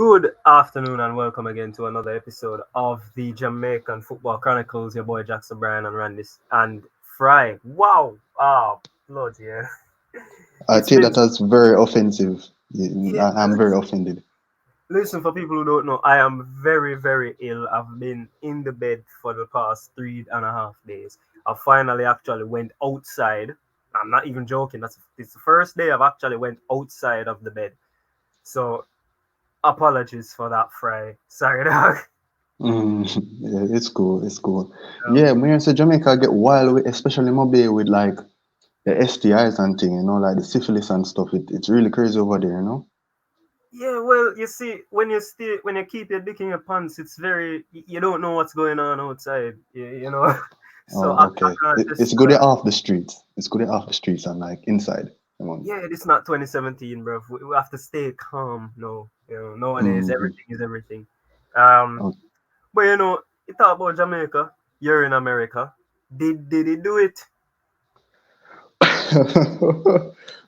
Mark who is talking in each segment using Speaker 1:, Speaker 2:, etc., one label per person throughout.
Speaker 1: Good afternoon and welcome again to another episode of the Jamaican Football Chronicles. Your boy Jaxson, Brian, and Randis and Fry. Wow! Lord, yeah.
Speaker 2: I
Speaker 1: It's
Speaker 2: take
Speaker 1: been
Speaker 2: that as very offensive.
Speaker 1: yeah.
Speaker 2: I'm very offended.
Speaker 1: Listen, for people who don't know, I am very, very ill. I've been in the bed for the past 3.5 days. I finally actually went outside. I'm not even joking. It's the first day I've actually went outside of the bed. So apologies for that, Fry. Sorry, dog.
Speaker 2: Yeah, it's cool. It's cool. Yeah,
Speaker 1: Um,
Speaker 2: when you say Jamaica get wild, especially maybe with like the STIs and thing, like the syphilis and stuff. It's really crazy over there.
Speaker 1: Yeah, well, you see, when you keep your dick in your pants, it's you don't know what's going on outside, you know. So
Speaker 2: Oh,
Speaker 1: I
Speaker 2: okay.
Speaker 1: can't
Speaker 2: It's
Speaker 1: just
Speaker 2: good they're off the streets. It's good they're off the streets and like inside. Come on.
Speaker 1: yeah, it's not 2017, bro. We have to stay calm. No, nowadays
Speaker 2: Mm-hmm.
Speaker 1: everything is everything. Um,
Speaker 2: Okay.
Speaker 1: but you talk about Jamaica. You're in America. Did he do it?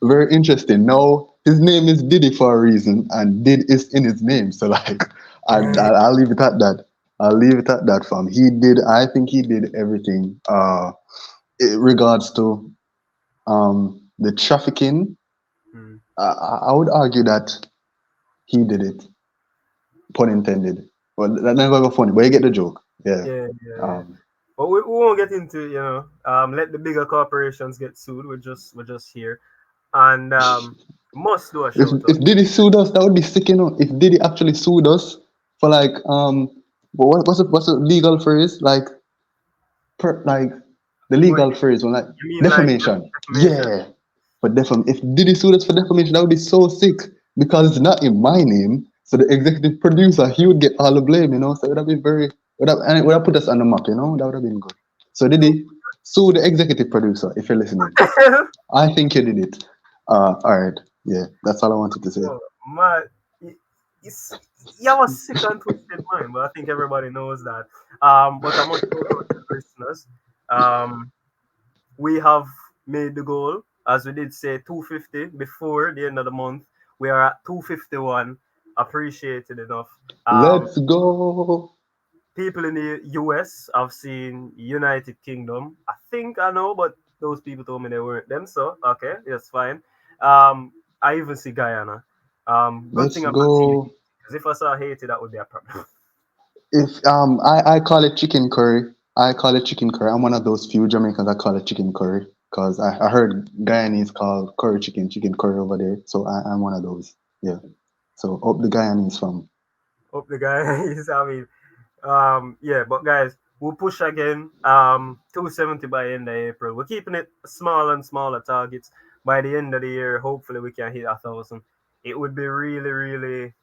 Speaker 2: Very interesting. No, his name is Diddy for a reason, and Did is in his name. So like, I'll leave it at that. I'll leave it at that, fam. He did. I think he did everything. In regards to the trafficking,
Speaker 1: Hmm.
Speaker 2: I would argue that he did it. Pun intended. But that never go funny. But you get the joke. Yeah.
Speaker 1: Yeah.
Speaker 2: Um,
Speaker 1: But we won't get into let the bigger corporations get sued. We're just here. And must do a
Speaker 2: if
Speaker 1: shout
Speaker 2: if
Speaker 1: out.
Speaker 2: Diddy sued us, that would be sick. If Diddy actually sued us for like but what's the legal phrase like the
Speaker 1: What
Speaker 2: legal phrase when like
Speaker 1: you mean, like
Speaker 2: defamation.
Speaker 1: defamation?
Speaker 2: Yeah, for if Diddy sued us for defamation, that would be so sick because it's not in my name. So the executive producer he would get all the blame. So it would have been and it would have put us on the map. That would have been good. So
Speaker 1: So
Speaker 2: Diddy sue the executive producer if you're listening. I think you did it. All right. Yeah, that's all I wanted to say.
Speaker 1: oh, my, it's you have a sick and twisted mind, but I think everybody knows that. But I must shout out to the listeners. Um, we have made the goal, as we did say, 250 before the end of the month. We are at 251. Appreciated enough. Um,
Speaker 2: Let's go.
Speaker 1: People in the US, I've seen United Kingdom. I think I know, but those people told me they weren't them. So okay, that's fine. I even see Guyana. Good
Speaker 2: Let's
Speaker 1: thing I'm not seeing it
Speaker 2: go.
Speaker 1: because if I saw Haiti, that would be a problem.
Speaker 2: If I call it chicken curry. I call it chicken curry. I'm one of those few Jamaicans that call it chicken curry because I heard Guyanese call curry chicken curry over there. So I'm one of those. Yeah. So up the Guyanese from.
Speaker 1: Hope the guy is. I mean, yeah, but guys, we'll push again. 270 by end of April. We're keeping it small and smaller targets. By the end of the year, hopefully we can hit 1,000. It would be really, really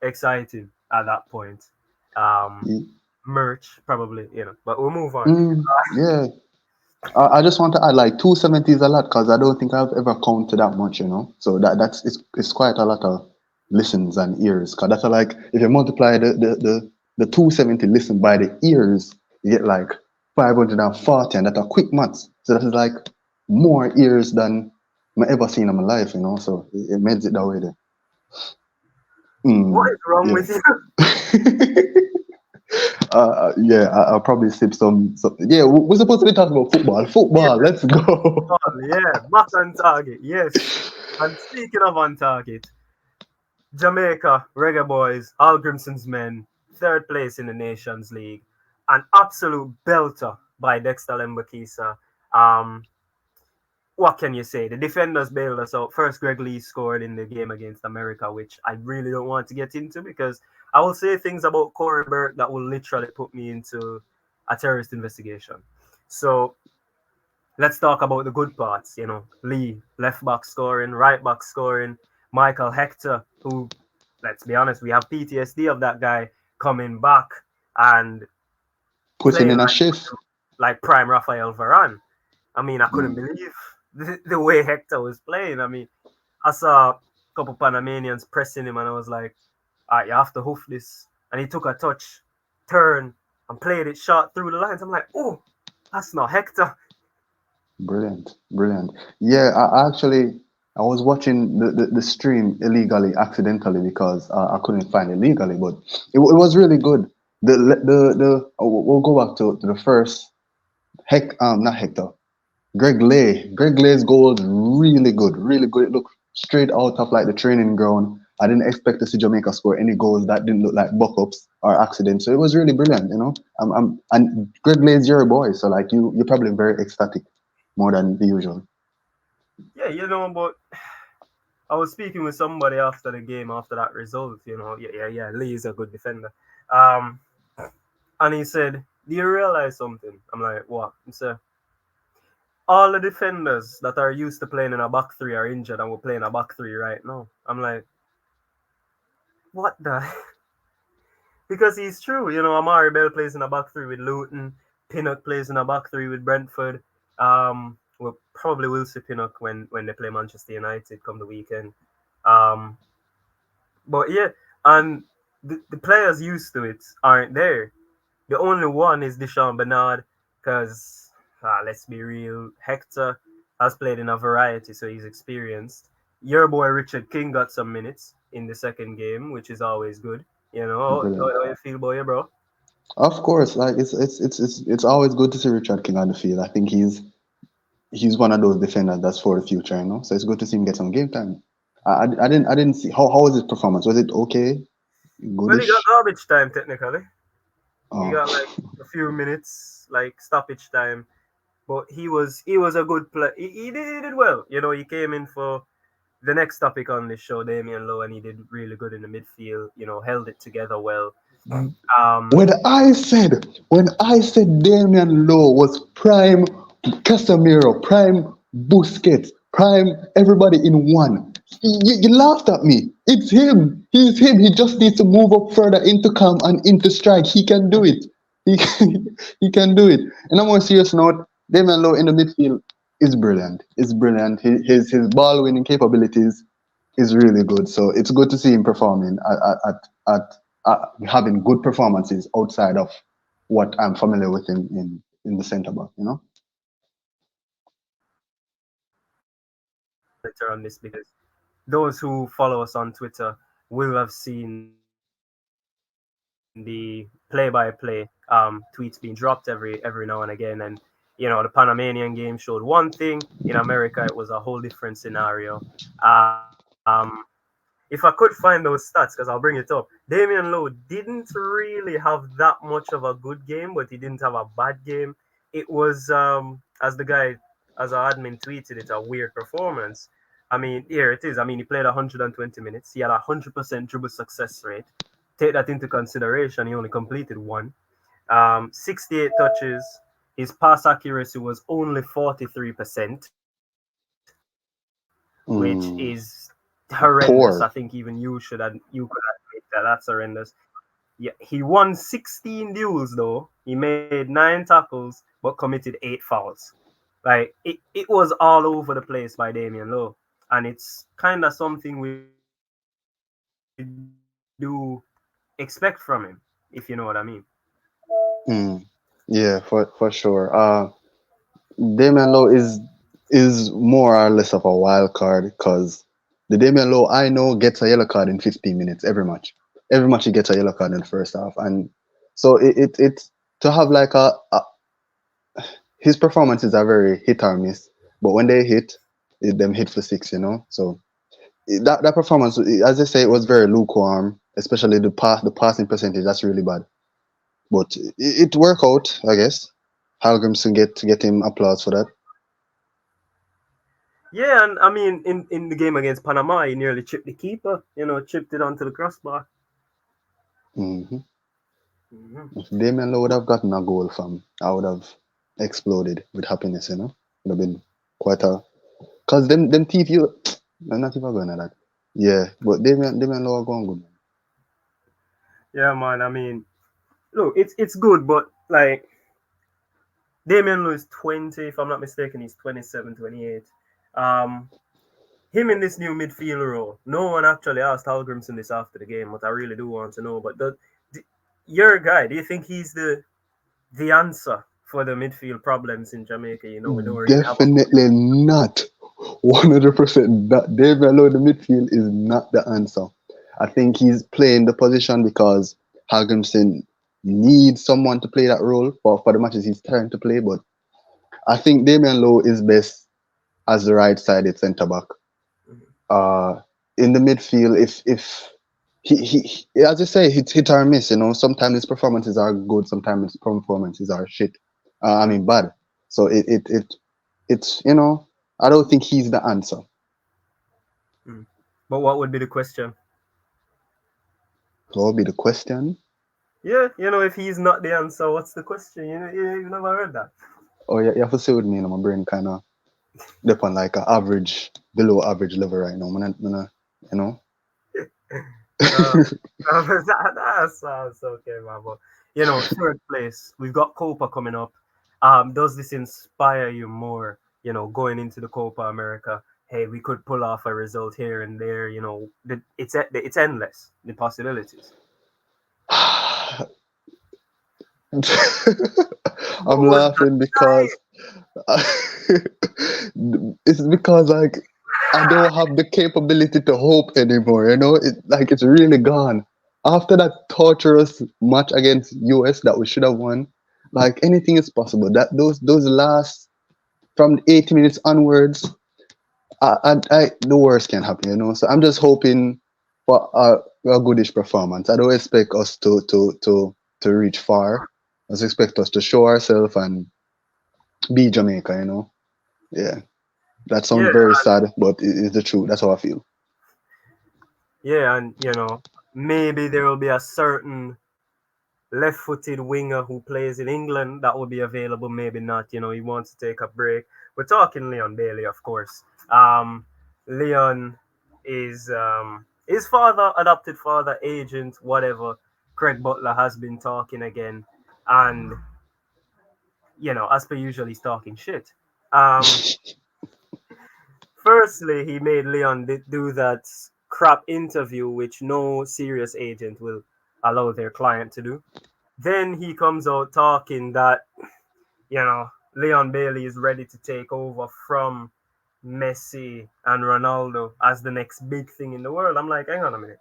Speaker 1: exciting at that point. Um, Merch probably, but we'll move on.
Speaker 2: Yeah. I just want to add like 270 is a lot because I don't think I've ever counted that much. So that's it's quite a lot of listens and ears. Because that's like if you multiply the 270 listen by the ears, you get like 540, and that's a quick maths. So that is like more ears than I ever seen in my life. So it makes it that way there.
Speaker 1: What is wrong
Speaker 2: Yeah.
Speaker 1: with you?
Speaker 2: Yeah, I'll probably sip some. Yeah, we're supposed to be talking about football.
Speaker 1: Yeah,
Speaker 2: Football, let's go.
Speaker 1: yeah, back on target. Yes. And speaking of on target, Jamaica Reggae Boyz, Al Grimson's men, third place in the Nations League, an absolute belter by Dexter Lembakisa. Um, what can you say? The defenders bailed us out. First, Greg Lee scored in the game against America, which I really don't want to get into because I will say things about Corey Burke that will literally put me into a terrorist investigation. So let's talk about the good parts. Lee, left back scoring, right back scoring, Michael Hector, who, let's be honest, we have PTSD of that guy coming back and
Speaker 2: Putting
Speaker 1: playing
Speaker 2: in a shift.
Speaker 1: like prime Rafael Varane. I mean, I couldn't
Speaker 2: Mm.
Speaker 1: believe the way Hector was playing. I mean, I saw a couple Panamanians pressing him, and I was like, all right, you have to hoof this. And he took a touch, turn, and played it short through the lines. I'm like, oh, that's not Hector.
Speaker 2: Brilliant, brilliant. Yeah, I actually I was watching the stream illegally, accidentally, because I couldn't find it legally, but it was really good. We'll go back to the first not Hector, Greg Lay. Greg Lay's goal was really good, really good. It looked straight out of like the training ground. I didn't expect to see Jamaica score any goals that didn't look like buck ups or accidents. So it was really brilliant, you know. And Greg Lay's your boy, so like you're probably very ecstatic more than the usual.
Speaker 1: Yeah, but I was speaking with somebody after the game, after that result. Yeah. Lee is a good defender. Um, and he said, "Do you realize something?" I'm like, "What?" He said, "All the defenders that are used to playing in a back three are injured, and we're playing a back three right now." I'm like, "What the?" Because he's true. Amari Bell plays in a back three with Luton. Pinnock plays in a back three with Brentford. We probably will see Pinnock when they play Manchester United come the weekend. Um, but yeah, and the players used to it aren't there. The only one is Deshaun Bernard, because let's be real, Hector has played in a variety, so he's experienced. Your boy Richard King got some minutes in the second game, which is always good.
Speaker 2: Brilliant.
Speaker 1: How you feel, boy, bro?
Speaker 2: Of course, like it's always good to see Richard King on the field. I think he's one of those defenders that's for the future, you know. So it's good to see him get some game time. I didn't see how was his performance. Was it okay,
Speaker 1: Well, he got
Speaker 2: goodish?
Speaker 1: garbage time technically. He
Speaker 2: Oh,
Speaker 1: got like a few minutes, like stoppage time. But he was a good player. He did well. He came in for the next topic on this show, Damian Lowe, and he did really good in the midfield. Held it together well. Um,
Speaker 2: when I said Damian Lowe was prime Casemiro, prime Busquets, prime everybody in one, you laughed at me. It's him. He's him. He just needs to move up further into calm and into strike. He can do it. He can, he can do it. And on a serious note, Damian Lowe in the midfield is brilliant. It's brilliant. His ball winning capabilities is really good. So it's good to see him performing at having good performances outside of what I'm familiar with in the centre back. You know.
Speaker 1: Twitter on this, because those who follow us on Twitter will have seen the play-by-play tweets being dropped every now and again, and the Panamanian game showed one thing. In America, it was a whole different scenario. If I could find those stats, because I'll bring it up, Damian Lowe didn't really have that much of a good game, but he didn't have a bad game. It was, as our admin tweeted it, a weird performance. Here it is. He played 120 minutes. He had 100% dribble success rate. Take that into consideration. He only completed one. 68 touches. His pass accuracy was only 43%, which is horrendous. I think even
Speaker 2: Poor.
Speaker 1: you could admit that that's horrendous. Yeah, he won 16 duels though. He made 9 tackles but committed 8 fouls. It was all over the place by Damian Lowe, and it's kind of something we do expect from him, if you know what I mean.
Speaker 2: Mm. Yeah, for sure. Damian Lowe is more or less of a wild card because the Damian Lowe I know gets a yellow card in 15 minutes every match. Every match he gets a yellow card in the first half, and so it's to have like his performances are very hit or miss, but when they hit, them hit for six, you know. So that performance, as I say, it was very lukewarm, especially the passing percentage. That's really bad, but it worked out, I guess. Halgrimson get him applause for that.
Speaker 1: Yeah, and in the game against Panama, he nearly chipped the keeper. Chipped it onto the crossbar.
Speaker 2: Hmm.
Speaker 1: Hmm.
Speaker 2: If Damien Lowe would have gotten a goal from, I would have exploded with happiness. You know, would have been quite a. Cause them teeth you, I'm not even going at that. Yeah, but Damien Lowe are going good.
Speaker 1: Yeah, man. Look, it's good, but like Damian Lewis 20, if I'm not mistaken, he's 27, 28. Um, him in this new midfield role. No one actually asked Hal Grimson this after the game, but I really do want to know. But your guy, do you think he's the answer for the midfield problems in Jamaica? We don't really have a good.
Speaker 2: Definitely not. 100%. That David alone in the midfield is not the answer. I think he's playing the position because Hagimson needs someone to play that role for the matches he's trying to play. But I think Damian Lowe is best as the right-sided centre back. Uh, in the midfield, if as you say, hit or miss. You know, sometimes his performances are good, sometimes his performances are shit. I
Speaker 1: Mm,
Speaker 2: mean bad. So it's I don't think he's the answer.
Speaker 1: mm. But what would be the question?
Speaker 2: So what would be the question?
Speaker 1: Yeah, if he's not the answer, what's the question? You never heard that.
Speaker 2: Oh, you have to say with me, my brain kind of dip on like a average, below average level right now. You know.
Speaker 1: Uh, that sounds okay, man. But third place, we've got Copa coming up. Does this inspire you more? Going into the Copa America. Hey, we could pull off a result here and there. It's endless, the possibilities.
Speaker 2: I'm
Speaker 1: What was that?
Speaker 2: laughing because it's because like I don't have the capability to hope anymore. You know, it's really gone. After that torturous match against US that we should have won, like anything is possible. That those last from 80 minutes onwards, the worst can happen. You know, so I'm just hoping for a goodish performance. I don't expect us to reach far. I just expect us to show ourselves and be Jamaica. You know, yeah. That
Speaker 1: Yeah,
Speaker 2: sounds very sad, but it's the truth. That's how I feel.
Speaker 1: yeah, and maybe there will be a certain left-footed winger who plays in England that will be available. Maybe not. He wants to take a break. We're talking Leon Bailey, of course. Leon is his father, adopted father, agent, whatever. Craig Butler has been talking again, and as per usual, he's talking shit. Um, Firstly, he made Leon do that crap interview, which no serious agent will allow their client to do. Then he comes out talking that Leon Bailey is ready to take over from Messi and Ronaldo as the next big thing in the world. I'm like, hang on a minute.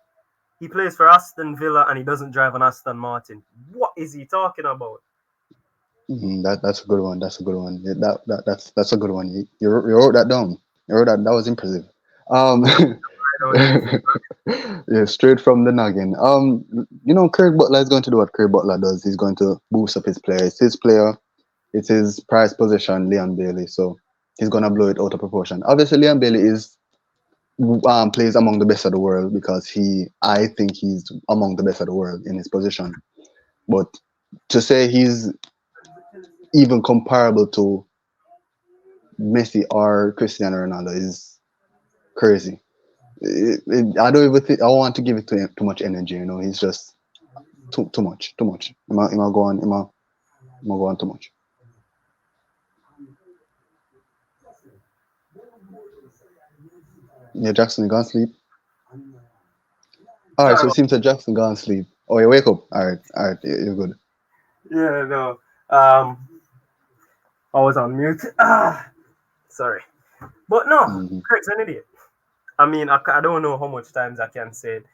Speaker 1: He plays for Aston Villa and he doesn't drive an Aston Martin. What is he talking about?
Speaker 2: That's a good one. That's a good one. Yeah, that's a good one. You wrote that down. You wrote that. That was impressive. Um,
Speaker 1: I don't anything.
Speaker 2: yeah, straight from the noggin. Craig Butler is going to do what Craig Butler does. He's going to boost up his player. It's his player. It's his prized possession, Leon Bailey. So he's gonna blow it out of proportion. Obviously, Leon Bailey is plays among the best of the world because I think he's among the best of the world in his position. But to say he's even comparable to Messi or Cristiano Ronaldo is crazy. I don't even think I want to give it to him too much energy. You know, he's just too much, too much. Ima go on, ima go on too much. Yeah, Jackson, you gone sleep. All right,
Speaker 1: Sorry
Speaker 2: so it
Speaker 1: about
Speaker 2: seems that Jackson gone sleep. Oh, you wake up. All right, you're good.
Speaker 1: Yeah, no. I was on mute. Sorry. But no,
Speaker 2: Hmm.
Speaker 1: Craig's an idiot. I mean, I don't know how much times I can say it.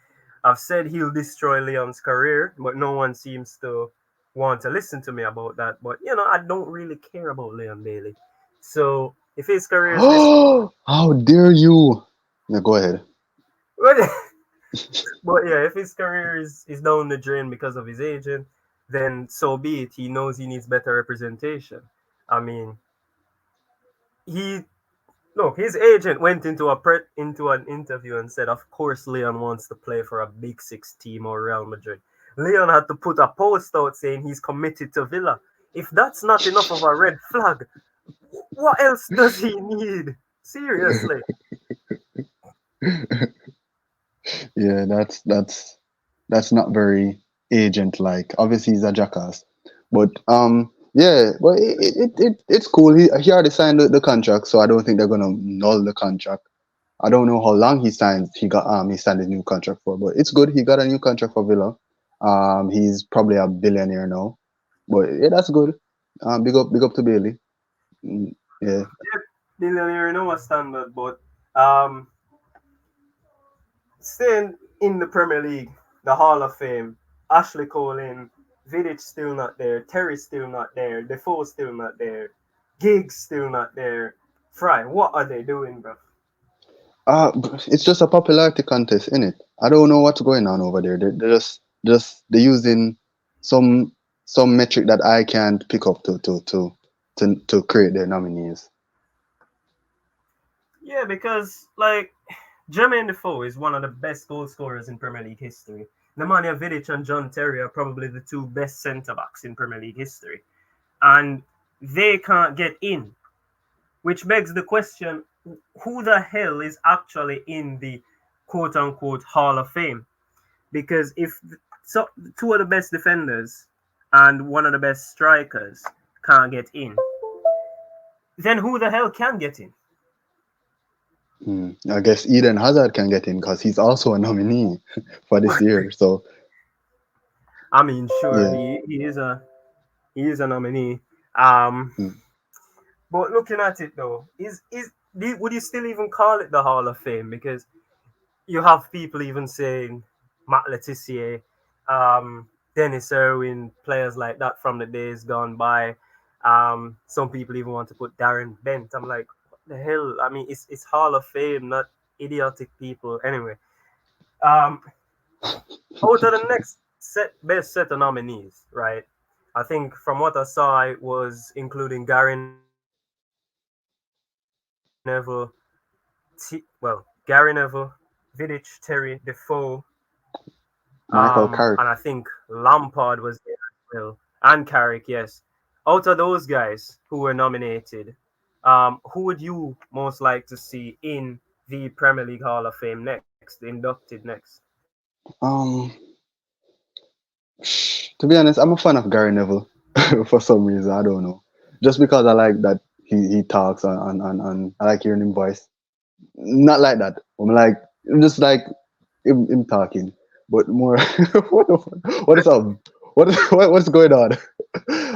Speaker 1: I've said he'll destroy Leon's career, but no one seems to want to listen to me about that. But I don't really care about Leon Bailey. So if his career is this,
Speaker 2: How dare you? Yeah, go ahead.
Speaker 1: but yeah, if his career is down the drain because of his agent, then so be it. He knows he needs better representation. I mean, he look, his agent went into an interview and said, "Of course, Leon wants to play for a Big Six team or Real Madrid." Leon had to put a post out saying he's committed to Villa. If that's not enough of a red flag, what else does he need? Seriously.
Speaker 2: Yeah, that's not very agent like. Obviously, he's a jackass, but yeah, but it's cool. He already signed the contract, so I don't think they're gonna null the contract. I don't know how long he signed a new contract for, but it's good. He got a new contract for Villa. He's probably a billionaire now, but yeah, that's good. Big up to Bailey. Mm, yeah.
Speaker 1: Billionaire, you know what standard, but um, staying in the Premier League, the Hall of Fame, Ashley Cole in, Vidic still not there, Terry still not there, Defoe still not there, Giggs still not there. Fry, what are they doing, bro?
Speaker 2: It's just a popularity contest, innit? I don't know what's going on over there. They're using some some metric that I can't pick up to create their nominees.
Speaker 1: Yeah, because like Jermaine Defoe is one of the best goal scorers in Premier League history. Nemanja Vidic and John Terry are probably the two best centre backs in Premier League history, and they can't get in, which begs the question: who the hell is actually in the quote unquote Hall of Fame? Because if so, two of the best defenders and one of the best strikers can't get in, then who the hell can get in?
Speaker 2: I guess Eden Hazard can get in because he's also a nominee for this year. So
Speaker 1: I mean, sure,
Speaker 2: yeah.
Speaker 1: he is a nominee. Um,
Speaker 2: Mm.
Speaker 1: but looking at it though, would you still even call it the Hall of Fame? Because you have people even saying Matt Letitia, Dennis Irwin, players like that from the days gone by. Some people even want to put Darren Bent. I'm like, what the hell? I mean, it's Hall of Fame, not idiotic people. Anyway, um, out of the next best set of nominees, right? I think from what I saw, it was including Gary Neville, Gary Neville, Vidic, Terry, Defoe,
Speaker 2: Michael
Speaker 1: and
Speaker 2: Carrick.
Speaker 1: I think Lampard was there as well, and Carrick. Yes, out of those guys who were nominated, who would you most like to see in the Premier League Hall of Fame next, inducted next?
Speaker 2: Um, to be honest, I'm a fan of Gary Neville for some reason. I don't know. Just because I like that he talks and I like hearing him voice. Not like that. I'm like just like him talking, but more. What is up? What's going on?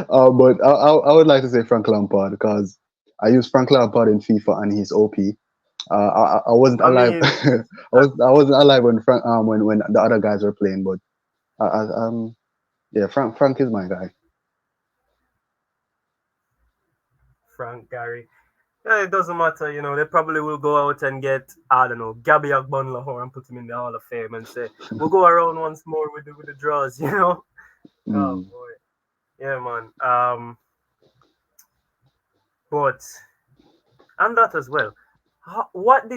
Speaker 2: But I would like to say Frank Lampard because I use Frank Lampard in FIFA and he's OP. I wasn't
Speaker 1: I
Speaker 2: alive.
Speaker 1: mean,
Speaker 2: I wasn't alive when Frank when the other guys were playing, but yeah, Frank is my guy.
Speaker 1: Frank Gary. Yeah, it doesn't matter, you know. They probably will go out and get, I don't know, Gabby Agbonlahor and put him in the Hall of Fame and say, we'll go around once more with the draws, you know. Oh
Speaker 2: Mm.
Speaker 1: boy, yeah, man. But and that as well. What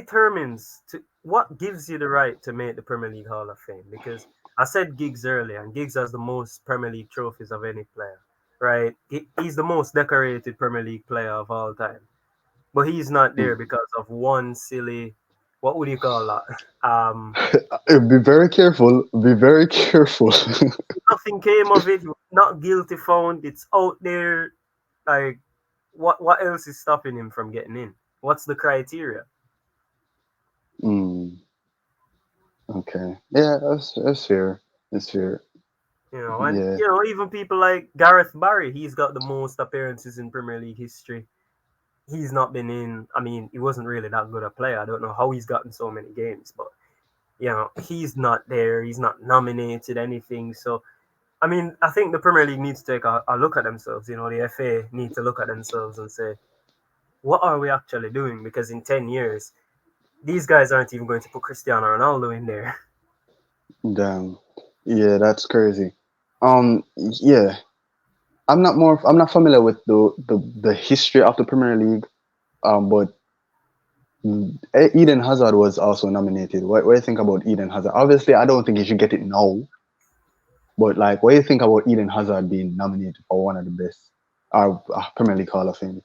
Speaker 1: gives you the right to make the Premier League Hall of Fame? Because I said Giggs earlier, and Giggs has the most Premier League trophies of any player, right? He's the most decorated Premier League player of all time, but he's not there
Speaker 2: Mm.
Speaker 1: because of one silly, what would you call that?
Speaker 2: Be very careful. Be very careful.
Speaker 1: Nothing came of it. Not guilty found. It's out there. Like, what else is stopping him from getting in? What's the criteria?
Speaker 2: Mm. Okay. Yeah, that's fair. That's fair.
Speaker 1: You know, and
Speaker 2: Yeah.
Speaker 1: you know, even people like Gareth Barry, he's got the most appearances in Premier League history. He's not been in. I mean, he wasn't really that good a player. I don't know how he's gotten so many games, but you know, he's not there. He's not nominated anything. So, I mean, I think the Premier League needs to take a look at themselves. You know, the FA need to look at themselves and say, what are we actually doing? Because in 10 years, these guys aren't even going to put Cristiano Ronaldo in there.
Speaker 2: Damn. Yeah, that's crazy. Yeah. I'm not familiar with the history of the Premier League. But Eden Hazard was also nominated. What do you think about Eden Hazard? Obviously, I don't think he should get it now. But like, what do you think about Eden Hazard being nominated for one of the best Premier League Hall of Fame?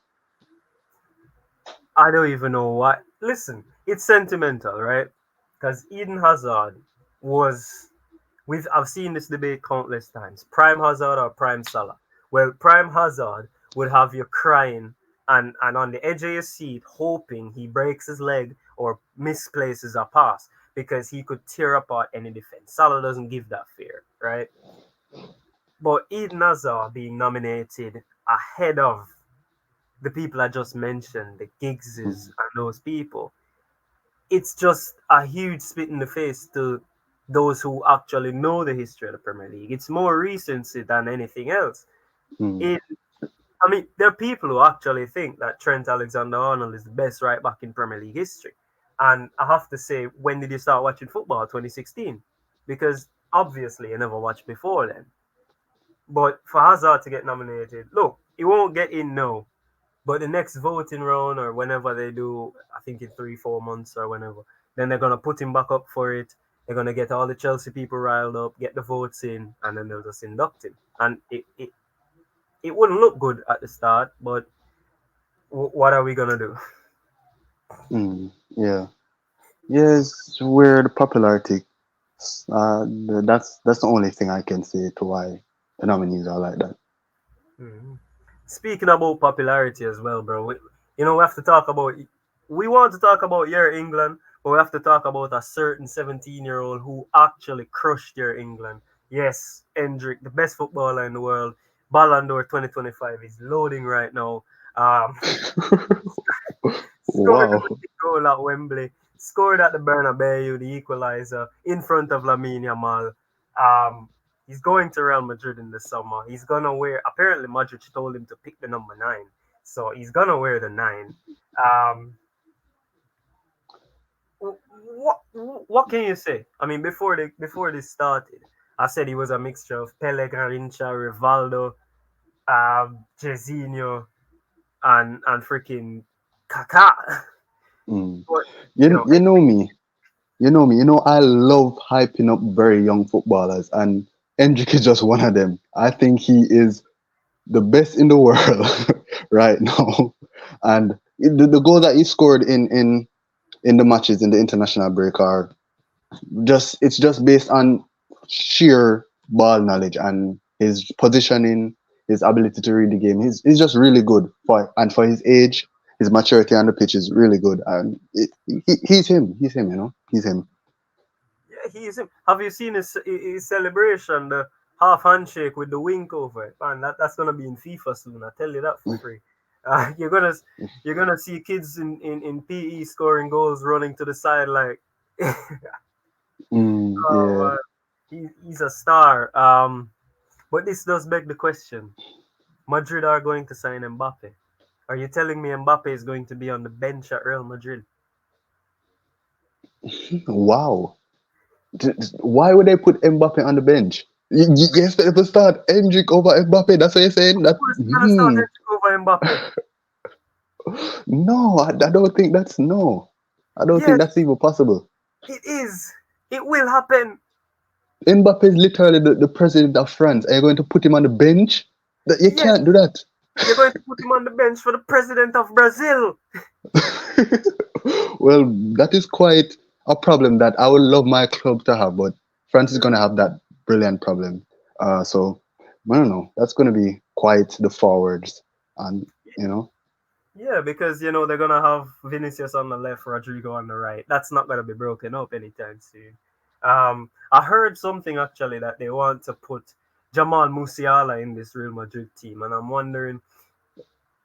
Speaker 1: I don't even know why. Listen, it's sentimental, right? Because Eden Hazard was I've seen this debate countless times. Prime Hazard or Prime Salah. Well, Prime Hazard would have you crying and on the edge of your seat, hoping he breaks his leg or misplaces a pass because he could tear apart any defense. Salah doesn't give that fear, right? But Eden Hazard being nominated ahead of the people I just mentioned, the Giggses
Speaker 2: Mm,
Speaker 1: and those people, it's just a huge spit in the face to those who actually know the history of the Premier League. It's more recency than anything else.
Speaker 2: mm,
Speaker 1: It, I mean, there are people who actually think that Trent Alexander-Arnold is the best right back in Premier League history. And I have to say, when did you start watching football? 2016. Because obviously you never watched before then. But for Hazard to get nominated, look, he won't get in now. But the next voting round or whenever they do, I think in 3, 4 months or whenever, then they're gonna put him back up for it. They're gonna get all the Chelsea people riled up, get the votes in, and then they'll just induct him. And it wouldn't look good at the start, but what are we gonna do?
Speaker 2: yeah. Yeah, it's weird popularity. That's the only thing I can say to why the nominees are like that.
Speaker 1: Mhm. Speaking about popularity as well, bro, we have to talk about. We want to talk about your England, but we have to talk about a certain 17-year-old who actually crushed your England. Yes, Endrick, the best footballer in the world. Ballon d'Or 2025 is loading right now. Um, Scored a
Speaker 2: Wow.
Speaker 1: wicked goal at Wembley. Scored at the Bernabeu, the equalizer, in front of Lamine Yamal. Um, he's going to Real Madrid in the summer. He's gonna wear. Apparently, Madrid told him to pick the number 9, so he's gonna wear the 9. Um, what can you say? I mean, before this started, I said he was a mixture of Pele, Garrincha, Rivaldo, Jorginho, and freaking Kaká.
Speaker 2: Mm.
Speaker 1: But you
Speaker 2: You
Speaker 1: know,
Speaker 2: you know me. You know me. You know I love hyping up very young footballers, and Endrick is just one of them. I think he is the best in the world right now, and the goal that he scored in the matches in the international break are just it's just based on sheer ball knowledge and his positioning, his ability to read the game. He's just really good for his age, his maturity on the pitch is really good, and he's him. He's him. You know, he's him.
Speaker 1: yeah, he is him. Have you seen his celebration, the half handshake with the wink over it? Man, that's gonna be in FIFA soon. I tell you that for free. Uh, you're gonna you're gonna see kids in PE scoring goals, running to the side like, oh
Speaker 2: Yeah.
Speaker 1: man, he's a star. But this does beg the question: Madrid are going to sign Mbappe. Are you telling me Mbappe is going to be on the bench at Real Madrid?
Speaker 2: Wow. Why would they put Mbappe on the bench? You expect them to start Endrick over Mbappe? That's what you're saying? That
Speaker 1: Who's gonna start over Mbappe?
Speaker 2: no, I don't think that's no. I don't think
Speaker 1: Yes,
Speaker 2: that's even possible.
Speaker 1: it is. It will happen.
Speaker 2: Mbappe is literally the president of France. Are you going to put him on the bench? That you
Speaker 1: Yes,
Speaker 2: can't do that.
Speaker 1: you're going to put him on the bench for the president of Brazil.
Speaker 2: Well, that is quite a problem that I would love my club to have, but France is going to have that brilliant problem. So I don't know. That's going to be quite the forwards, and you know,
Speaker 1: Yeah, because they're gonna have Vinicius on the left, Rodrigo on the right. That's not gonna be broken up anytime soon. I heard something actually that they want to put Jamal Musiala in this Real Madrid team, and I'm wondering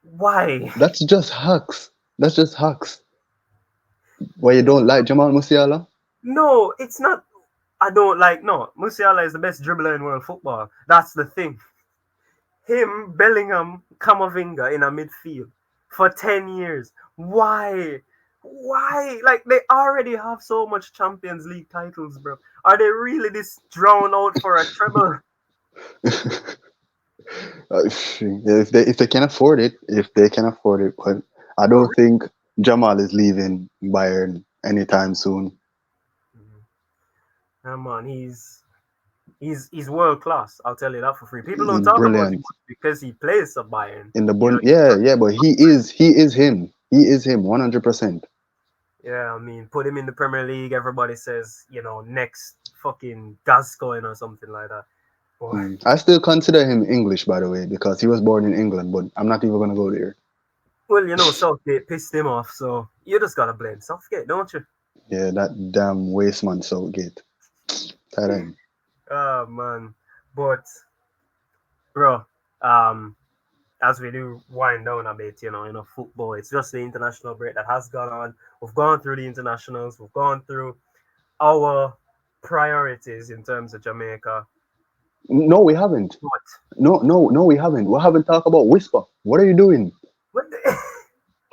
Speaker 1: why.
Speaker 2: that's just hacks. That's just hacks. Why you don't like Jamal Musiala?
Speaker 1: No, it's not. I don't like. No, Musiala is the best dribbler in world football. That's the thing. Him, Bellingham, Camavinga in a midfield for 10 years. Why? Why? Like, they already have so much Champions League titles, bro. Are they really this drawn out for a treble?
Speaker 2: If they can afford it, if they can afford it, but I
Speaker 1: But
Speaker 2: don't think Jamal is leaving Bayern anytime soon.
Speaker 1: come on, he's world class. I'll tell you that for free. People don't
Speaker 2: He's
Speaker 1: talk about him
Speaker 2: brilliant
Speaker 1: much because he plays for Bayern.
Speaker 2: in the
Speaker 1: You know,
Speaker 2: Bund. Yeah, yeah, but he is him. He is him 100%.
Speaker 1: yeah. I mean, put him in the Premier League. Everybody says, next fucking Gascoigne or something like that. Boy.
Speaker 2: I still consider him English, by the way, because he was born in England, but I'm not even gonna go there.
Speaker 1: Well, Southgate pissed him off, so you just gotta blame Southgate, don't you?
Speaker 2: Yeah, that damn waste man Southgate. Tired of him.
Speaker 1: Oh man, but bro, um, as we do wind down a bit, football, it's just the international break that has gone on. We've gone through the internationals, we've gone through our priorities in terms of Jamaica.
Speaker 2: No, we haven't.
Speaker 1: What?
Speaker 2: No, we haven't. We haven't talked about Whisper. What are you doing?
Speaker 1: What the-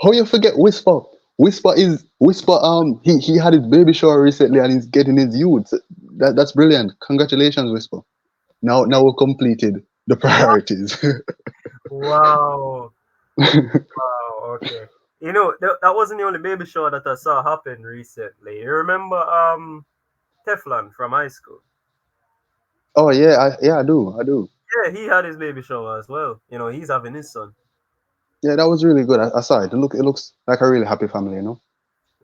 Speaker 2: How you forget Whisper? Whisper. He had his baby shower recently, and he's getting his youth. That's brilliant. Congratulations, Whisper. Now we've completed the
Speaker 1: what?
Speaker 2: priorities.
Speaker 1: Wow. Wow. Okay. That wasn't the only baby shower that I saw happen recently. You remember Teflon from high school?
Speaker 2: Oh yeah, I do. I do.
Speaker 1: Yeah, he had his baby shower as well. He's having his son.
Speaker 2: Yeah, that was really good. I saw it. It looks like a really happy family.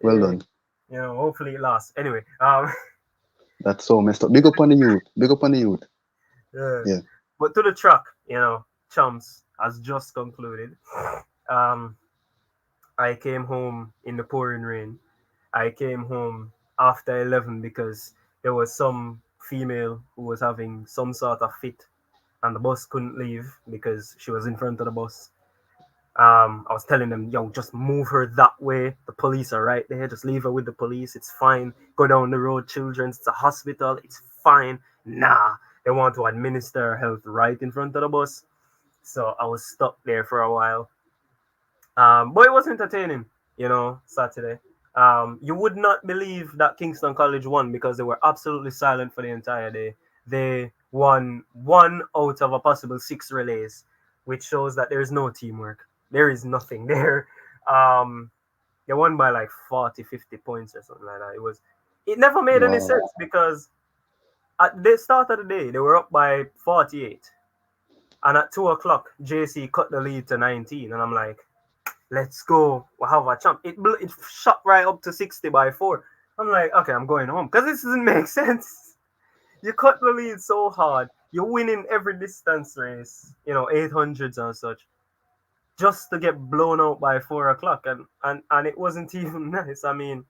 Speaker 2: Well
Speaker 1: Yeah.
Speaker 2: done.
Speaker 1: Hopefully it lasts. Anyway,
Speaker 2: That's so messed up. Big up on the youth. Big up on the youth.
Speaker 1: yeah.
Speaker 2: Yeah.
Speaker 1: But to the track, Chums has just concluded. Um, I came home in the pouring rain. I came home after 11 because there was some female who was having some sort of fit and the bus couldn't leave because she was in front of the bus. I was telling them, yo, just move her that way. The police are right there. Just leave her with the police. It's fine. Go down the road, children. It's a hospital. It's fine. Nah, they want to administer her health right in front of the bus. So I was stuck there for a while. But it was entertaining, Saturday. You would not believe that Kingston College won because they were absolutely silent for the entire day. They won one out of a possible six relays, which shows that there is no teamwork. There is nothing there. Um, they won by like 40, 50 points or something like that. It never made any
Speaker 2: Wow.
Speaker 1: sense because at the start of the day, they were up by 48. And at 2 o'clock, JC cut the lead to 19. And I'm like, let's go. We'll have a champ. It shot right up to 60 by 4. I'm like, okay, I'm going home. Because this doesn't make sense. You cut the lead so hard. You're winning every distance race, 800s and such, just to get blown out by 4 o'clock. And it wasn't even nice. I mean,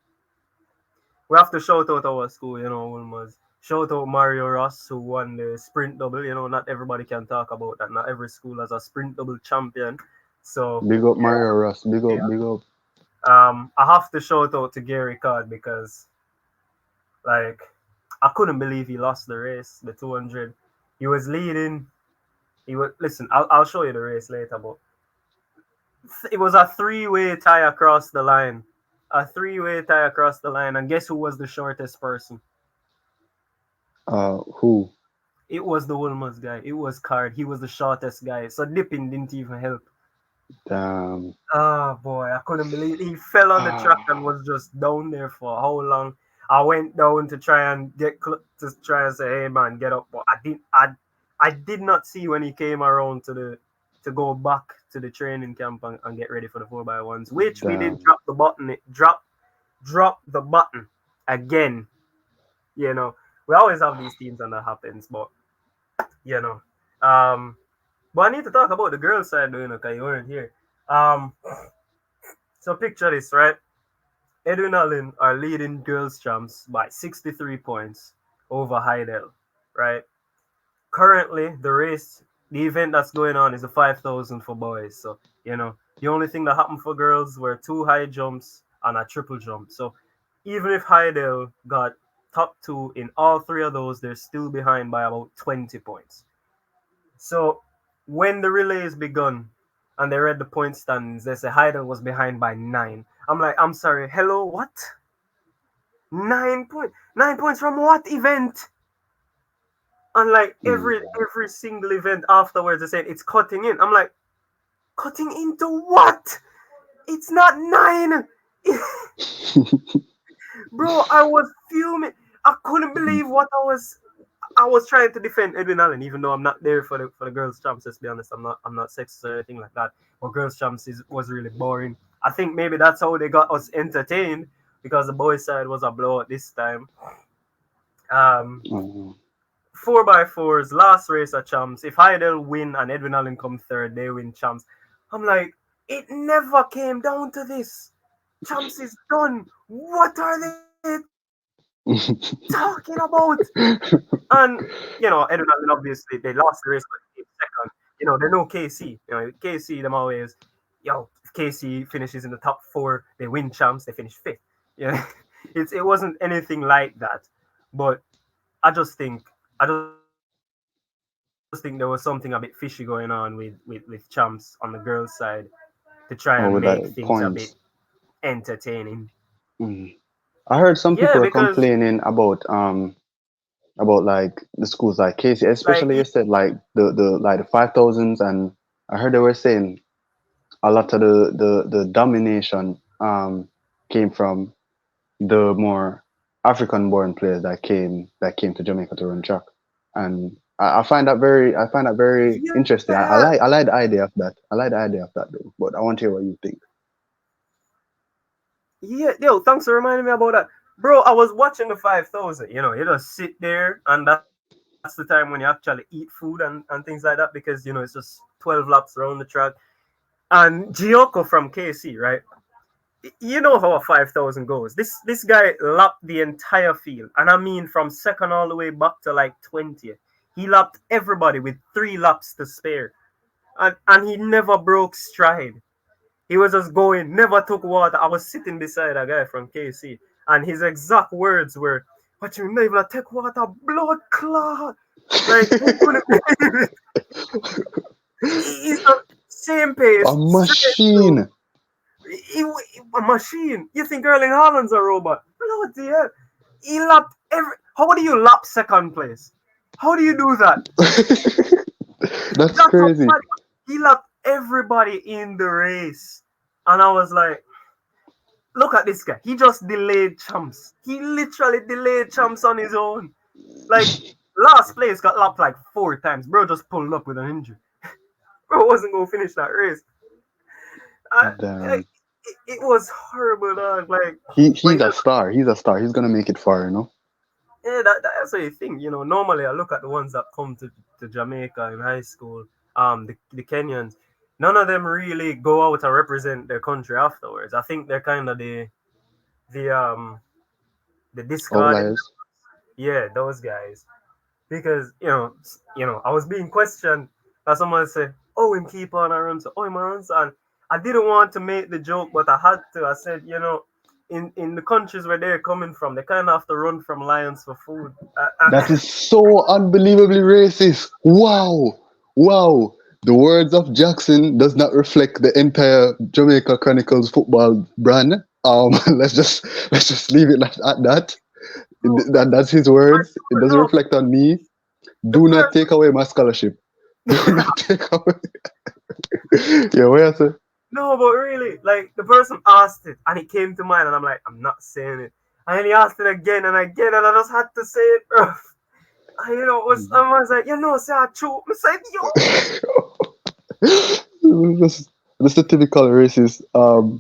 Speaker 1: we have to shout out our school, Wilmers. Shout out Mario Ross, who won the sprint double. Not everybody can talk about that. Not every school has a sprint double champion. So,
Speaker 2: Big up Mario Russ. Big up.
Speaker 1: yeah.
Speaker 2: Big up.
Speaker 1: I have to shout out to Gary Card because, like, I couldn't believe he lost the race, the 200. He was leading. Listen. I'll show you the race later, but it was a three-way tie across the line. A three-way tie across the line, and guess who was the shortest person?
Speaker 2: Who?
Speaker 1: It was the Wilmers guy. It was Card. He was the shortest guy. So dipping didn't even help.
Speaker 2: Damn.
Speaker 1: Oh boy, I couldn't believe he fell on the track and was just down there for how long. I went down to try and to try and say, "Hey man, get up!" But I did not see when he came around to go back to the training camp and get ready for the 4x1s, which we did
Speaker 2: Damn.
Speaker 1: drop the button. Drop the button again. We always have these teams and that happens, but you know, um, but I need to talk about the girls' side, because you weren't here. Um, so picture this, right? Edwin Allen are leading girls' champs by 63 points over Heidel, right? Currently, the event that's going on is the 5,000 for boys. So, the only thing that happened for girls were two high jumps and a triple jump. So, even if Heidel got top two in all three of those, they're still behind by about 20 points. So when the relays begun and they read the point standings, they say Heidel was behind by 9. I'm like, I'm sorry, hello, what? 9 points from what event? And like
Speaker 2: Mm.
Speaker 1: every single event afterwards, they said it's cutting in. I'm like, cutting into what? It's not 9. Bro, I was fuming. I couldn't believe what I was trying to defend Edwin Allen, even though I'm not there for the girls' champs. Let's be honest, I'm not sexist or anything like that. But girls' champs was really boring. I think maybe that's how they got us entertained because the boys' side was a blowout this time. Um,
Speaker 2: Oh,
Speaker 1: 4x4s, last race at champs. If Heidel win and Edwin Allen come third, they win champs. I'm like, it never came down to this. Champs is done. What are they talking about? And Edwin Allen obviously they lost the race, but they came second. they know KC. KC them always, if KC finishes in the top four, they win champs, they finish fifth. Yeah, it wasn't anything like that, but I just think I just think there was something a bit fishy going on with champs on the girls' side to try and make things a bit
Speaker 2: or with like points.
Speaker 1: entertaining.
Speaker 2: Mm. I heard some
Speaker 1: Yeah,
Speaker 2: people were
Speaker 1: because
Speaker 2: complaining about like the schools like Casey,
Speaker 1: like
Speaker 2: especially you said like the 5,000s, and I heard they were saying a lot of the domination came from the more African born players that came to Jamaica to run track. And I find that very interesting.
Speaker 1: yeah,
Speaker 2: I like the idea of that. I like the idea of that though. But I want to hear what you think.
Speaker 1: yeah, yo, thanks for reminding me about that. Bro, I was watching the 5,000. You just sit there, and that's the time when you actually eat food and things like that because, it's just 12 laps around the track. And Gioco from KC, right? You know how a 5,000 goes. This guy lapped the entire field. And I mean, from second all the way back to like 20th. He lapped everybody with 3 laps to spare. And he never broke stride. He was just going, never took water. I was sitting beside a guy from KC, and his exact words were, "What you never take water, blood clot." Like he couldn't believe it. He's the same
Speaker 2: A
Speaker 1: pace, straight through.
Speaker 2: machine.
Speaker 1: A machine. You think Erling Haaland's a robot? Bloody hell. He lapped every. How do you lap second place? How do you do that?
Speaker 2: That's
Speaker 1: That's how
Speaker 2: crazy.
Speaker 1: bad. He lapped everybody in the race. And I was like, look at this guy. He just delayed champs. He literally delayed champs on his own. Like, last place got lapped like 4 times. Bro just pulled up with an injury. Bro wasn't going to finish that race. I, I,
Speaker 2: Damn.
Speaker 1: it was horrible, dog. Like,
Speaker 2: He's
Speaker 1: when
Speaker 2: a
Speaker 1: you
Speaker 2: star. He's a star. He's gonna make it far, you know.
Speaker 1: yeah, that's what you think. Normally I look at the ones that come to Jamaica in high school, the Kenyans. None of them really go out and represent their country afterwards. I think they're kind of the the discarded.
Speaker 2: Outliers.
Speaker 1: Yeah, those guys. Because I was being questioned by someone say, "Oh, him keep on a run, so oh, him a run." So, and I didn't want to make the joke, but I had to. I said, in the countries where they're coming from, they kind of have to run from lions for food.
Speaker 2: That is so unbelievably racist. Wow. Wow. The words of Jackson does not reflect the entire Jamaica Chronicles football brand. Let's just leave it at that.
Speaker 1: No,
Speaker 2: That's his
Speaker 1: for
Speaker 2: words. It
Speaker 1: sure,
Speaker 2: doesn't
Speaker 1: no.
Speaker 2: reflect on me.
Speaker 1: The
Speaker 2: Do not
Speaker 1: person,
Speaker 2: take away my scholarship. Do not take away. Yeah, what I say?
Speaker 1: no, but really, like the person asked it, and it came to mind, and I'm like, I'm not saying it. And then he asked it again and again, and I just had to say it, bro. And, I was like, say I choke. I said, yo.
Speaker 2: Just a typical racist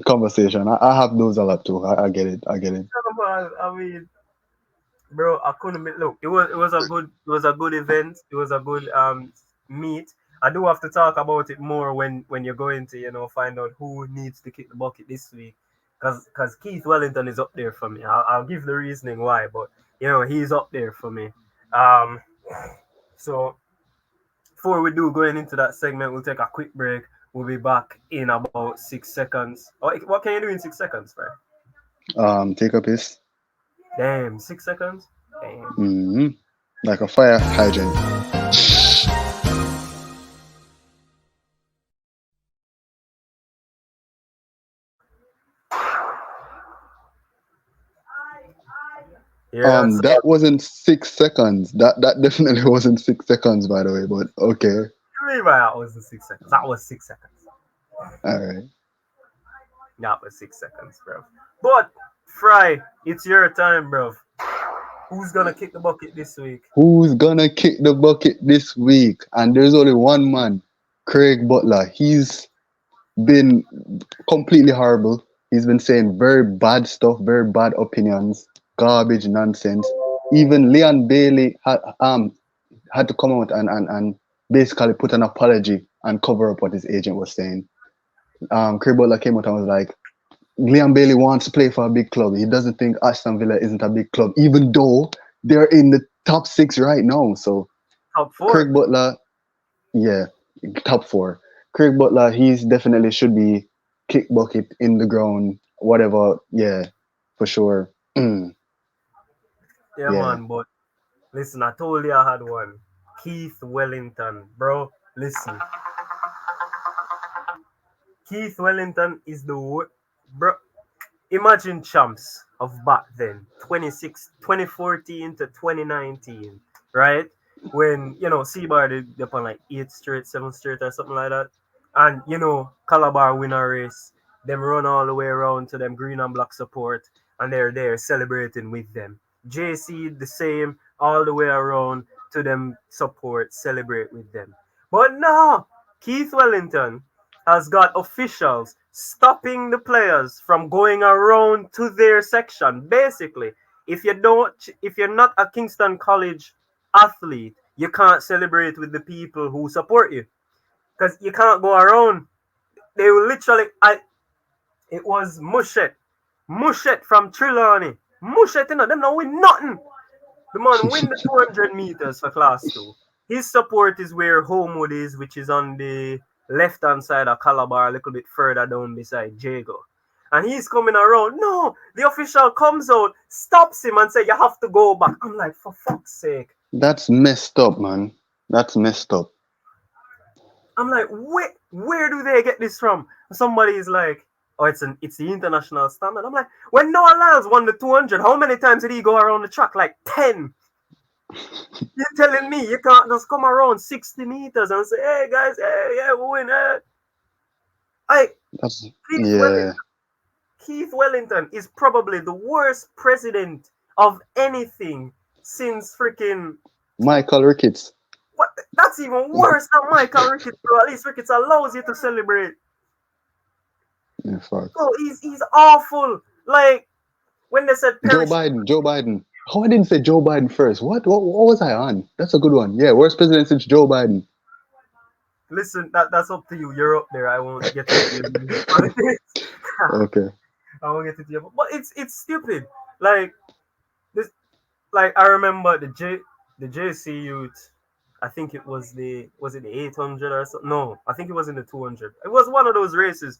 Speaker 2: conversation. I have those a lot too. I get it. I get it.
Speaker 1: Man, I mean, bro, I couldn't look. It was a good event. It was a good meet. I do have to talk about it more when you're going to find out who needs to kick the bucket this week, because Keith Wellington is up there for me. I'll give the reasoning why, but he's up there for me. Um, so before we do going into that segment, we'll take a quick break. We'll be back in about 6 seconds. Oh, what can you do in 6 seconds, right?
Speaker 2: Take a piss.
Speaker 1: Damn, 6 seconds. Damn.
Speaker 2: hmm Like a fire hydrant.
Speaker 1: Yeah, so
Speaker 2: That wasn't 6 seconds. That definitely wasn't 6 seconds, by the way. But okay,
Speaker 1: what do you mean by that was the 6 seconds? That was 6 seconds.
Speaker 2: all right.
Speaker 1: That was 6 seconds, bro. But Fry, it's your time, bro. Who's gonna kick the bucket this week?
Speaker 2: Who's gonna kick the bucket this week? And there's only one man, Craig Butler. He's been completely horrible. He's been saying very bad stuff, very bad opinions, garbage, nonsense. Even Leon Bailey had to come out and basically put an apology and cover up what his agent was saying. Craig Butler came out and was like, Leon Bailey wants to play for a big club. He doesn't think Aston Villa isn't a big club, even though they're in the top 6 right now. So
Speaker 1: Top
Speaker 2: Craig
Speaker 1: four.
Speaker 2: Butler, yeah. top four. Craig Butler, he's definitely should be kick bucket in the ground, whatever. Yeah, for sure.
Speaker 1: Yeah,
Speaker 2: Yeah,
Speaker 1: man. But listen, I told you I had one. Keith Wellington, bro. Listen, Keith Wellington is bro. Imagine champs of back then, 2014 to 2019, right? When, Seabar did up on like 8 straight, 7 straight or something like that. And, Calabar win a race. Them run all the way around to them green and black support, and they're there celebrating with them. JC, the same, all the way around to them support, celebrate with them. But no, Keith Wellington has got officials stopping the players from going around to their section. Basically, if you're not a Kingston College athlete, you can't celebrate with the people who support you because you can't go around. They will literally, it was Mushet from Trelawney. Mushet, them not win nothing. The man win the 200 meters for class 2. His support is where Homewood is, which is on the left-hand side of Calabar, a little bit further down beside Jago. And he's coming around. No, the official comes out, stops him and says, you have to go back. I'm like, for fuck's sake.
Speaker 2: that's messed up, man. That's messed up.
Speaker 1: I'm like, where do they get this from? Somebody is like, oh, it's the international standard. I'm like, when Noah Lyles won the 200, how many times did he go around the track? Like 10. You're telling me you can't just come around 60 meters and say, hey guys, hey, yeah, we win. I
Speaker 2: That's
Speaker 1: Keith
Speaker 2: yeah.
Speaker 1: Wellington, Keith Wellington is probably the worst president of anything since freaking
Speaker 2: Michael Ricketts.
Speaker 1: what? That's even worse than Michael Ricketts, bro. At least Ricketts allows you to celebrate.
Speaker 2: In fact,
Speaker 1: Oh, he's awful. Like when they said
Speaker 2: Joe
Speaker 1: perish.
Speaker 2: Biden. Joe Biden. Oh, I didn't say Joe Biden first. What was I on? That's a good one. Yeah, worst president since Joe Biden.
Speaker 1: Listen, that's up to you. You're up there. I won't get into your politics.
Speaker 2: Okay.
Speaker 1: I won't get into your. But it's stupid. Like this. Like I remember the JC youth. I think it was it the 800 or something? No, I think it was in the 200. It was one of those races.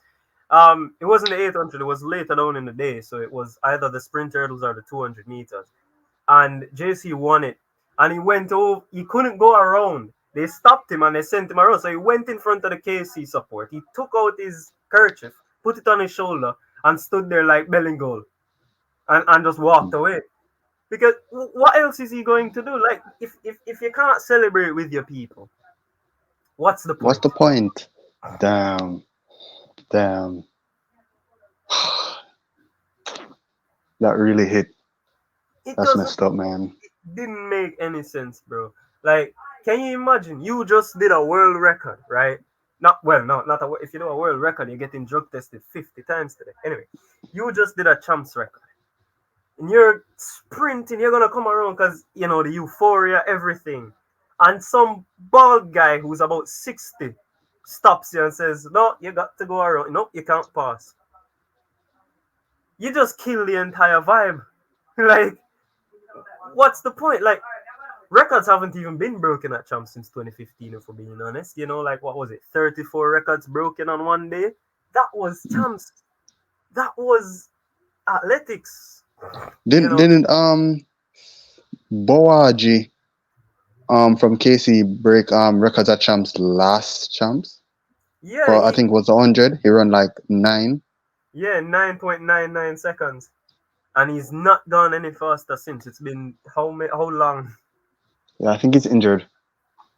Speaker 1: It wasn't the 800. It was later on in the day, so it was either the sprint hurdles or the 200 meters. And JC won it, and he went over. He couldn't go around. They stopped him and they sent him around. So he went in front of the KC support. He took out his kerchief, put it on his shoulder, and stood there like Bellingham, and just walked away. Because what else is he going to do? Like, if you can't celebrate with your people, what's the
Speaker 2: What's
Speaker 1: point?
Speaker 2: the point? Damn. Damn. That really hit.
Speaker 1: It
Speaker 2: That's
Speaker 1: doesn't.
Speaker 2: messed up, man.
Speaker 1: It didn't make any sense, bro. Like, can you imagine? You just did a world record, right? Not well, no, not a. If you do a world record, you're getting drug tested 50 times today. Anyway, you just did a champs record. And you're sprinting, you're gonna come around because the euphoria, everything. And some bald guy who's about 60 stops you and says, no, you got to go around. Nope, you can't pass. You just kill the entire vibe. Like, what's the point? Like, records haven't even been broken at champs since 2015, if we're being honest. Like, what was it? 34 records broken on one day? That was champs. That was athletics.
Speaker 2: Didn't Boaji from KC break records at champs last champs?
Speaker 1: Yeah,
Speaker 2: For I think it was 100. He run like 9.
Speaker 1: yeah, 9.99 seconds. And he's not gone any faster since. It's been how long?
Speaker 2: Yeah, I think he's injured.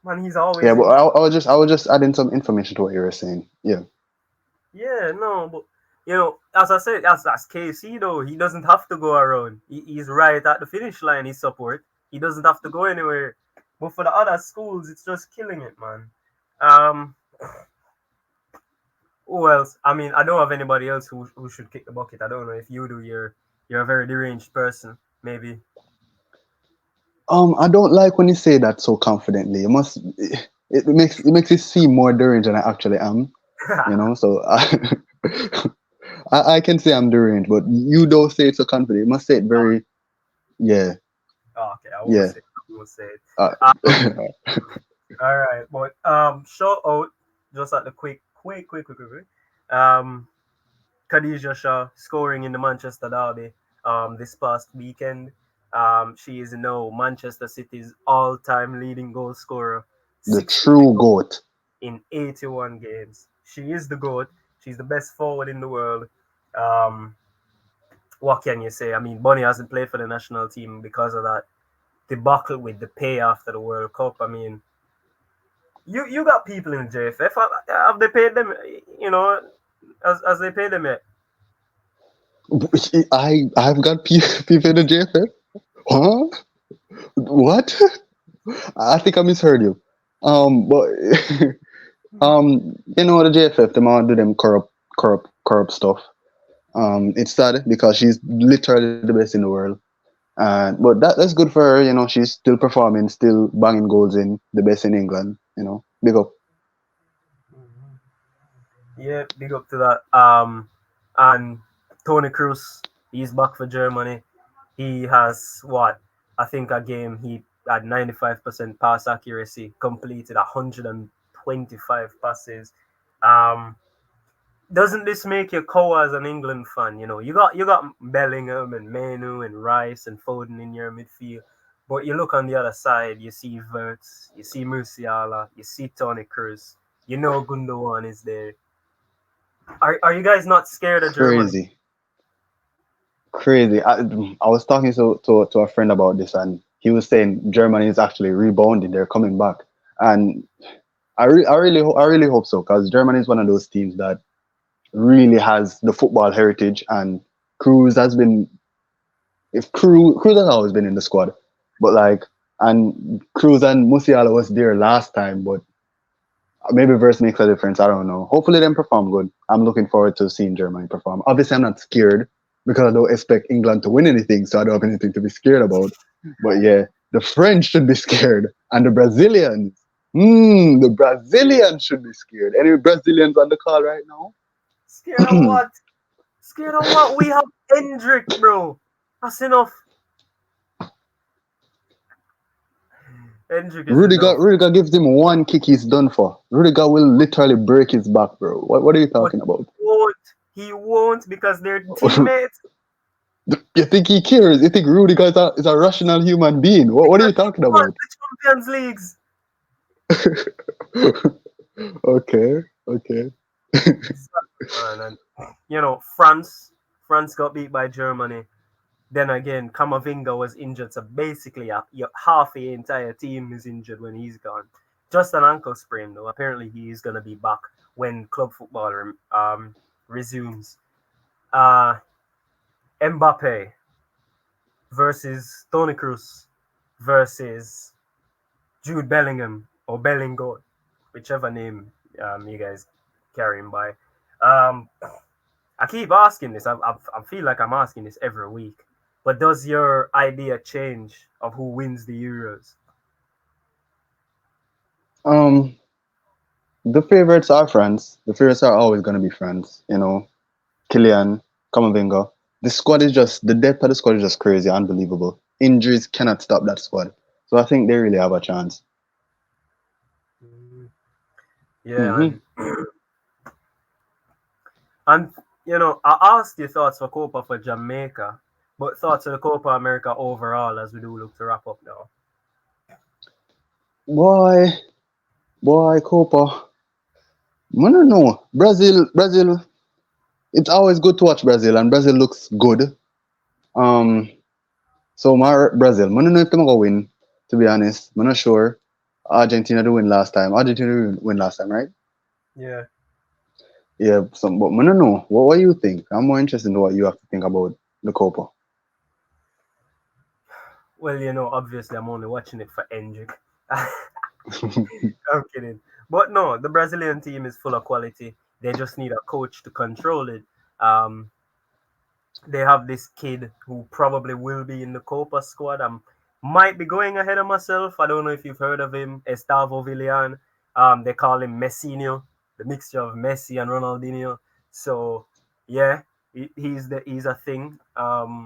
Speaker 1: Man, he's always
Speaker 2: Yeah, but
Speaker 1: injured.
Speaker 2: I was just adding some information to what you were saying. Yeah.
Speaker 1: Yeah, no, but as I said, that's KC though. He doesn't have to go around. He's right at the finish line. His support. He doesn't have to go anywhere. But for the other schools, it's just killing it, man. Um, who else? I mean, I don't have anybody else who should kick the bucket. I don't know if you do. You're a very deranged person, maybe.
Speaker 2: I don't like when you say that so confidently. It makes it seem more deranged than I actually am. So I can say I'm deranged, but you don't say it so confident. You must say it very, yeah,
Speaker 1: Oh, okay, I won't
Speaker 2: yeah.
Speaker 1: say it. I won't say it.
Speaker 2: Uh,
Speaker 1: Um, All right, but shout out just at the quick. Um, Khadija Shah scoring in the Manchester derby this past weekend. She is now Manchester City's all-time leading goal scorer,
Speaker 2: The
Speaker 1: 63
Speaker 2: true
Speaker 1: goals
Speaker 2: goat.
Speaker 1: in 81 games. She is the GOAT. She's the best forward in the world. Um, what can you say? I mean, Bonnie hasn't played for the national team because of that debacle with the pay after the World Cup. I mean, you got people in JFF. Have they paid them? You know, as they pay them yet?
Speaker 2: I've got people in the JFF. Huh? What? I think I misheard you. But the JFF, them all do them corrupt stuff. It's sad because she's literally the best in the world. And but that's good for her. She's still performing, still banging goals in the best in England. Big up.
Speaker 1: Yeah, big up to that. And Tony Cruz, he's back for Germany. He has what? I think a game he had 95% pass accuracy, completed 125 passes. Um, doesn't this make you cow as an England fan? You got Bellingham and Menu and Rice and Foden in your midfield, but you look on the other side, you see Verts, you see Musiala, you see Tony Cruz. Gundogan is there. Are you guys not scared of Germany?
Speaker 2: Crazy, crazy. I was talking to a friend about this, and he was saying Germany is actually rebounding. They're coming back, and I really hope so because Germany is one of those teams that really has the football heritage, and Cruz has been if Cruz has always been in the squad, but like and Cruz and Musiala was there last time, but maybe verse makes a difference. I don't know. Hopefully, them perform good. I'm looking forward to seeing Germany perform. Obviously, I'm not scared because I don't expect England to win anything, so I don't have anything to be scared about. But yeah, the French should be scared, and the Brazilians. The Brazilians should be scared. Any Brazilians on the call right now?
Speaker 1: Scared of what? Scared of what? We have Endrick, bro. That's enough. Endrick is enough.
Speaker 2: Rudiger gives him one kick, he's done for. Rudiger will literally break his back, bro. What are you
Speaker 1: But
Speaker 2: talking about?
Speaker 1: he won't. He won't because they're teammates.
Speaker 2: You think he cares? You think Rudiger is a rational human being? What are you
Speaker 1: Because he
Speaker 2: talking
Speaker 1: won
Speaker 2: about?
Speaker 1: the Champions Leagues.
Speaker 2: Okay, okay.
Speaker 1: Man, and France got beat by Germany. Then again, Kamavinga was injured, so basically, half the entire team is injured when he's gone. Just an ankle sprain, though. Apparently, he is gonna be back when club football resumes. Uh, Mbappe versus Toni Kroos versus Jude Bellingham or Bellingham, whichever name you guys carry him by. Um, I keep asking this. I feel like I'm asking this every week. But does your idea change of who wins the Euros?
Speaker 2: Um, the favorites are France. The favorites are always going to be France. Kylian, Kamavinga. The depth of the squad is just crazy, unbelievable. Injuries cannot stop that squad. So I think they really have a chance.
Speaker 1: Mm, yeah,
Speaker 2: Hmm.
Speaker 1: and I asked your thoughts for Copa for Jamaica, but thoughts of the Copa America overall as we do look to wrap up now.
Speaker 2: Boy, boy, Copa. I don't know. Brazil. It's always good to watch Brazil, and Brazil looks good. Um, so my Brazil. I don't know if they're gonna win. To be honest, I'm not sure. Argentina did win last time. Argentina did win last time, right?
Speaker 1: Yeah.
Speaker 2: Yeah. But I don't know. What do you think? I'm more interested in what you have to think about the Copa.
Speaker 1: Well, obviously I'm only watching it for Endrick. I'm kidding. But no, the Brazilian team is full of quality. They just need a coach to control it. Um, they have this kid who probably will be in the Copa squad. I might be going ahead of myself. I don't know if you've heard of him, Estavo Villan. They call him Messinho, the mixture of Messi and Ronaldinho. So yeah, he's a thing.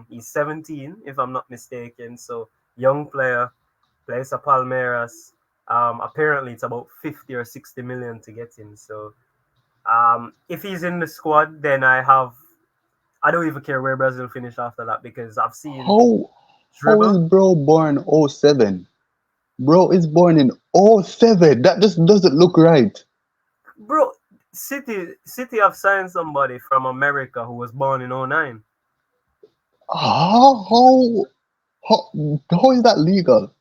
Speaker 1: He's 17, if I'm not mistaken. So young player, plays for Palmeiras. Apparently, it's about 50 or 60 million to get in. So if he's in the squad, then I don't even care where Brazil finish after that because I've seen
Speaker 2: How is
Speaker 1: dribble.
Speaker 2: bro born '07? Bro is born in '07. That just doesn't look right.
Speaker 1: Bro, City have signed somebody from America who was born in '09.
Speaker 2: How how how is that legal?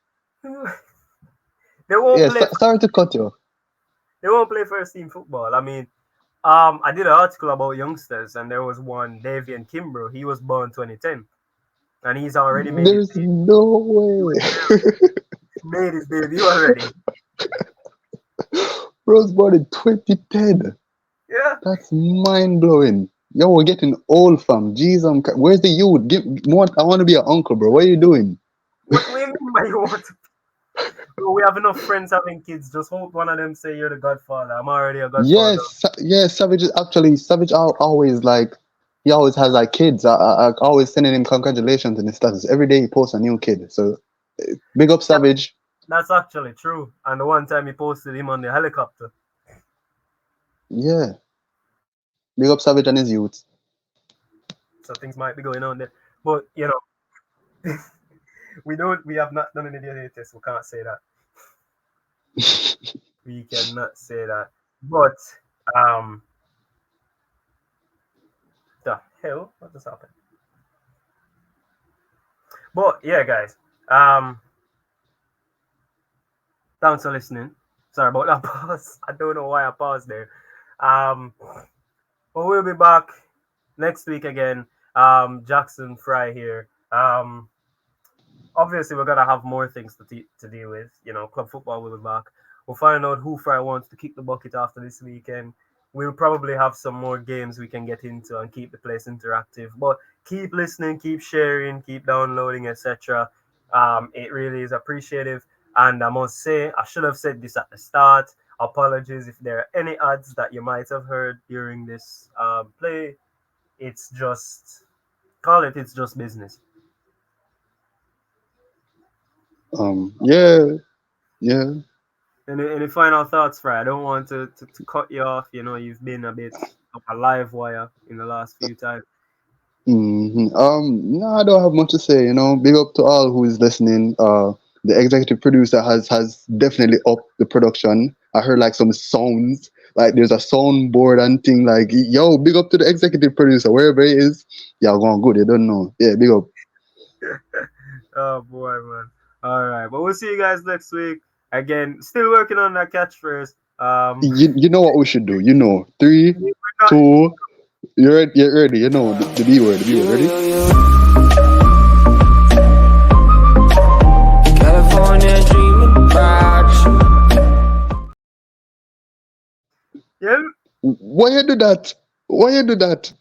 Speaker 1: They won't
Speaker 2: Yes,
Speaker 1: play.
Speaker 2: sorry to cut you.
Speaker 1: They won't play first team football. I mean, I did an article about youngsters, and there was one Davian Kimbrough. He was born 2010, and he's already
Speaker 2: There's no way.
Speaker 1: made his debut already.
Speaker 2: Bro's born in 2010.
Speaker 1: Yeah.
Speaker 2: That's mind blowing. Yo, we're getting old, fam. Jeez, where's the youth? I want to be an uncle, bro. What are you doing?
Speaker 1: What do you mean by you want to? Bro, we have enough friends having kids. Just hope one of them say you're the godfather. I'm already a godfather.
Speaker 2: Yes. Savage is actually Savage. Always like he always has like kids. I always sending him congratulations in his status every day. He posts a new kid. So big up
Speaker 1: Yeah,
Speaker 2: Savage.
Speaker 1: that's actually true. And the one time he posted him on the helicopter.
Speaker 2: Yeah, big up Savage and his youth.
Speaker 1: So things might be going on there. But you know, we have not done any DNA tests. We can't say that. We cannot say that. But um the hell? What just happened? But yeah, guys. Thanks for listening. Sorry about that pause. I don't know why I paused there. Um but we'll be back next week again. Jaxson Fri here. Obviously we're gonna have more things to deal with. You know, club football will be back. We'll find out who Fry wants to kick the bucket after this weekend. We'll probably have some more games we can get into and keep the place interactive. But keep listening, keep sharing, keep downloading, etc. It really is appreciative. And I must say, I should have said this at the start. Apologies if there are any ads that you might have heard during this play. It's just it's just business.
Speaker 2: Yeah, yeah.
Speaker 1: Any final thoughts, Fry? I don't want to cut you off. You know, you've been a bit of a live wire in the last few times.
Speaker 2: No, I don't have much to say. You know, big up to all who is listening. The executive producer has definitely upped the production. I heard like some sounds, like there's a soundboard and thing. Like, yo, big up to the executive producer wherever he is. Yeah, going good. You don't know. Yeah, big up.
Speaker 1: Oh boy, man. All right, but we'll see you guys next week. Again, still working on that catchphrase.
Speaker 2: You know what we should do. You know, three,
Speaker 1: We're not,
Speaker 2: two. You're ready. You're ready. You know the B word. The B word. Ready?
Speaker 3: California dreaming about
Speaker 1: yeah.
Speaker 2: Why you do that? Why you do that?